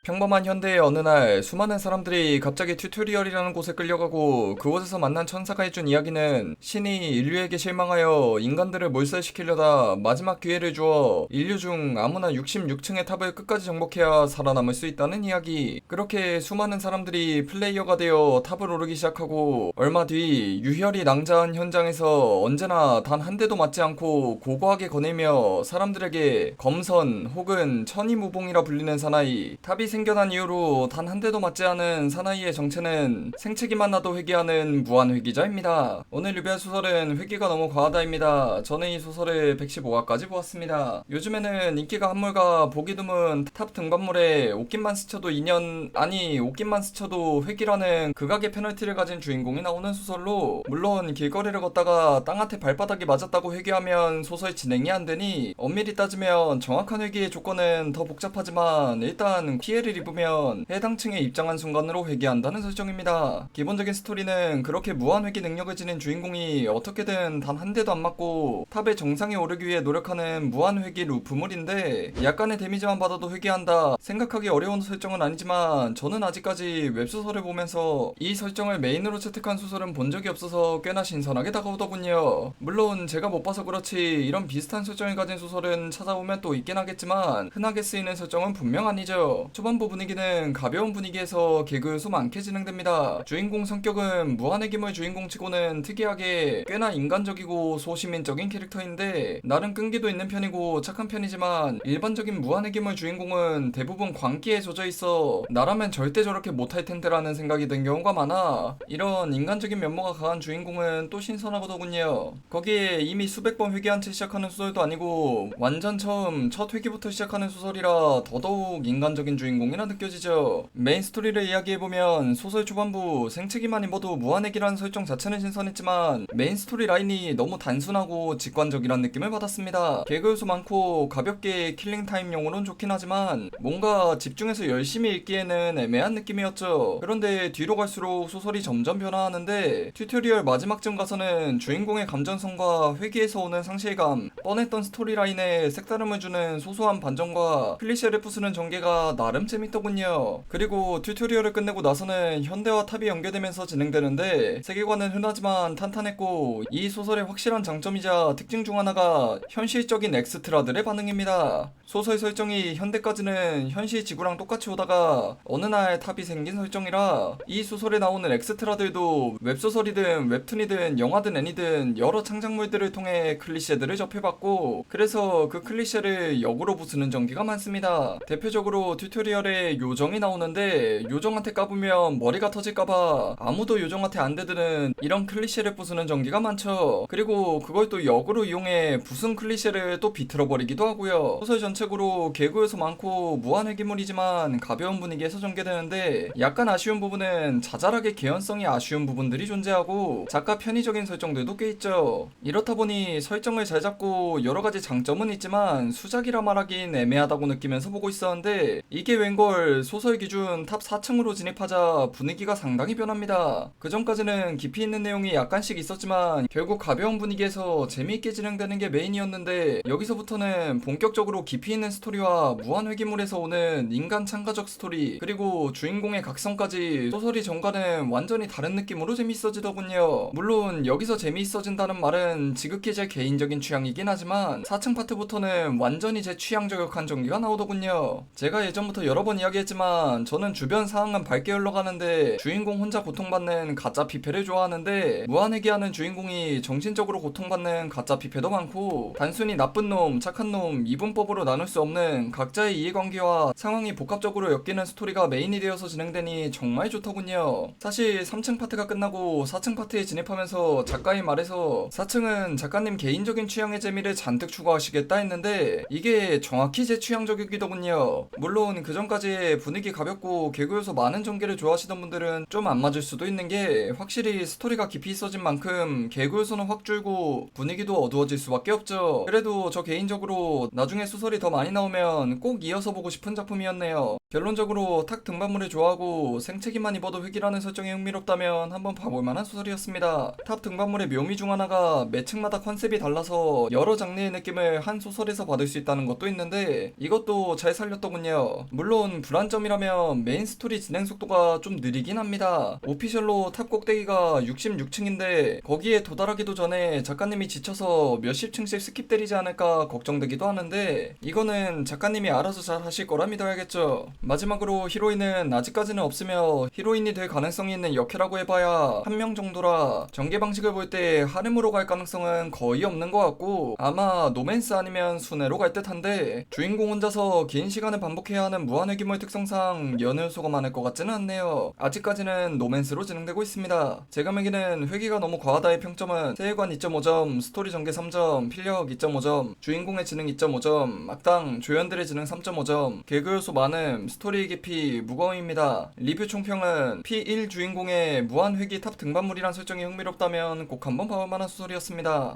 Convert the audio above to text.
평범한 현대의 어느 날 수많은 사람들이 갑자기 튜토리얼이라는 곳에 끌려가고 그곳에서 만난 천사가 해준 이야기는 신이 인류에게 실망하여 인간들을 몰살시키려다 마지막 기회를 주어 인류 중 아무나 66층의 탑을 끝까지 정복해야 살아남을 수 있다는 이야기. 그렇게 수많은 사람들이 플레이어가 되어 탑을 오르기 시작하고 얼마 뒤 유혈이 낭자한 현장에서 언제나 단 한 대도 맞지 않고 고고하게 거닐며 사람들에게 검선 혹은 천이무봉이라 불리는 사나이, 탑이 생겨난 이후로 단 한 대도 맞지 않은 사나이의 정체는 생채기만 나도 회귀하는 무한회귀자입니다. 오늘 리뷰할 소설은 회귀가 너무 과하다입니다. 저는 이 소설을 115화까지 보았습니다. 요즘에는 인기가 한물과 보기 드문 탑 등반물에 옷깃만 스쳐도 2년, 아니 옷깃만 스쳐도 회귀라는 극악의 페널티를 가진 주인공이 나오는 소설로, 물론 길거리를 걷다가 땅한테 발바닥이 맞았다고 회귀하면 소설 진행이 안되니 엄밀히 따지면 정확한 회귀의 조건은 더 복잡하지만 일단 피해를 입으면 해당 층에 입장한 순간으로 회귀한다는 설정입니다. 기본적인 스토리는 그렇게 무한 회귀 능력을 지닌 주인공이 어떻게든 단 한 대도 안 맞고 탑의 정상에 오르기 위해 노력하는 무한 회귀 루프물인데, 약간의 데미지만 받아도 회귀한다 생각하기 어려운 설정은 아니지만 저는 아직까지 웹소설을 보면서 이 설정을 메인으로 채택한 소설은 본 적이 없어서 꽤나 신선하게 다가오더군요. 물론 제가 못 봐서 그렇지 이런 비슷한 설정을 가진 소설은 찾아보면 또 있긴 하겠지만 흔하게 쓰이는 설정은 분명 아니죠. 초반부 분위기는 가벼운 분위기에서 개그 요소 많게 진행됩니다. 주인공 성격은 무한의 기물 주인공치고는 특이하게 꽤나 인간적이고 소시민적인 캐릭터인데 나름 끈기도 있는 편이고 착한 편이지만, 일반적인 무한의 기물 주인공은 대부분 광기에 젖어있어 나라면 절대 저렇게 못할 텐데라는 생각이 든 경우가 많아 이런 인간적인 면모가 강한 주인공은 또 신선하거든요. 거기에 이미 수백 번 회귀한 채 시작하는 소설도 아니고 완전 처음 첫 회귀부터 시작하는 소설이라 더더욱 인간적인 주인공이라 느껴지죠. 메인 스토리를 이야기해보면 소설 초반부 생채기만 입어도 무한회귀라는 설정 자체는 신선했지만 메인 스토리 라인이 너무 단순하고 직관적이란 느낌을 받았습니다. 개그 요소 많고 가볍게 킬링타임용으로는 좋긴 하지만 뭔가 집중해서 열심히 읽기에는 애매한 느낌이었죠. 그런데 뒤로 갈수록 소설이 점점 변화하는데 튜토리얼 마지막쯤 가서는 주인공의 감정선과 회귀에서 오는 상실감, 뻔했던 스토리라인에 색다름을 주는 소소한 반전과 클리셰를 부수는 전개가 나름 재밌더군요. 그리고 튜토리얼을 끝내고 나서는 현대와 탑이 연계되면서 진행되는데 세계관은 흔하지만 탄탄했고, 이 소설의 확실한 장점이자 특징 중 하나가 현실적인 엑스트라들의 반응입니다. 소설 설정이 현대까지는 현실 지구랑 똑같이 오다가 어느 날 탑이 생긴 설정이라 이 소설에 나오는 엑스트라들도 웹소설이든 웹툰이든 영화든 애니든 여러 창작물들을 통해 클리셰들을 접해봤고, 그래서 그 클리셰를 역으로 부수는 전개가 많습니다. 대표적으로 튜토리얼에 요정이 나오는데 요정한테 까부면 머리가 터질까봐 아무도 요정한테 안 대드는 이런 클리셰를 부수는 전개가 많죠. 그리고 그걸 또 역으로 이용해 부순 클리셰를 또 비틀어버리기도 하고요. 소설 전체적으로 개그 요소 많고 무한 회귀물이지만 가벼운 분위기에서 전개되는데 약간 아쉬운 부분은 자잘하게 개연성이 아쉬운 부분들이 존재하고 작가 편의적인 설정들도 꽤 있죠. 이렇다 보니 설정을 잘 잡고 여러가지 장점은 있지만 수작이라 말하긴 애매하다고 느끼면서 보고 있었는데, 이게 웬걸 소설 기준 탑 4층으로 진입하자 분위기가 상당히 변합니다. 그 전까지는 깊이 있는 내용이 약간씩 있었지만 결국 가벼운 분위기에서 재미있게 진행되는 게 메인이었는데, 여기서부터는 본격적으로 깊이 있는 스토리와 무한 회귀물에서 오는 인간 참가적 스토리, 그리고 주인공의 각성까지 소설이 전과는 완전히 다른 느낌으로 재미있어지더군요. 물론 여기서 재미있어진다는 말은 지극히 제 개인적인 취향이긴 하지만 4층 파트부터는 완전히 제 취향 저격한 전기가 나오더군요. 제가 예전부터 여러 번 이야기했지만 저는 주변 상황은 밝게 흘러가는데 주인공 혼자 고통받는 가짜 피페를 좋아하는데, 무한회귀하는 주인공이 정신적으로 고통받는 가짜 피페도 많고 단순히 나쁜 놈, 착한 놈, 이분법으로 나눌 수 없는 각자의 이해관계와 상황이 복합적으로 엮이는 스토리가 메인이 되어서 진행되니 정말 좋더군요. 사실 3층 파트가 끝나고 4층 파트에 진입하면서 작가의 말에서 4층은 작가님 개인적인 취향의 재미를 잔뜩 추구하시겠다 했는데 이게 정확히 제 취향적이더군요. 물론 그 전까지 분위기 가볍고 개그 요소 많은 전개를 좋아하시던 분들은 좀 안 맞을 수도 있는 게, 확실히 스토리가 깊이 있어진 만큼 개그 요소는 확 줄고 분위기도 어두워질 수밖에 없죠. 그래도 저 개인적으로 나중에 소설이 더 많이 나오면 꼭 이어서 보고 싶은 작품이었네요. 결론적으로 탁 등반물을 좋아하고 생채기만 입어도 획이라는 설정이 흥미롭다면 한번 봐볼 만한 소설이었습니다. 탑 등반물의 묘미 중 하나가 매 층마다 컨셉이 달라서 여러 장르의 느낌을 한 소설에서 받을 수 있다는 것도 있는데 이것도 잘 살렸더군요. 물론 불안점이라면 메인 스토리 진행 속도가 좀 느리긴 합니다. 오피셜로 탑 꼭대기가 66층인데 거기에 도달하기도 전에 작가님이 지쳐서 몇십 층씩 스킵 때리지 않을까 걱정되기도 하는데 이거는 작가님이 알아서 잘 하실 거라 믿어야겠죠. 마지막으로 히로인은 아직까지는 없으며 히로인이 될 가능성이 있는 역해라고 해봐야 한 명 정도라 전개 방식을 볼 때 하렘으로 갈 가능성은 거의 없는 것 같고 아마 노맨스 아니면 순애로 갈 듯한데 주인공 혼자서 긴 시간을 반복해야 하는 무한의 규모의 특성상 연애 요소가 많을 것 같지는 않네요. 아직까지는 노맨스로 진행되고 있습니다. 제가 매기는 회기가 너무 과하다의 평점은 세계관 2.5점, 스토리 전개 3점, 필력 2.5점, 주인공의 지능 2.5점, 악당 조연들의 지능 3.5점, 개그 요소 많음, 스토리 깊이, 무거움입니다. 리뷰 총평은 P1 주인공의 무한 회기 탑 등반물이란 설정이 흥미롭다면 꼭 한번 봐볼 만한 소설이었습니다.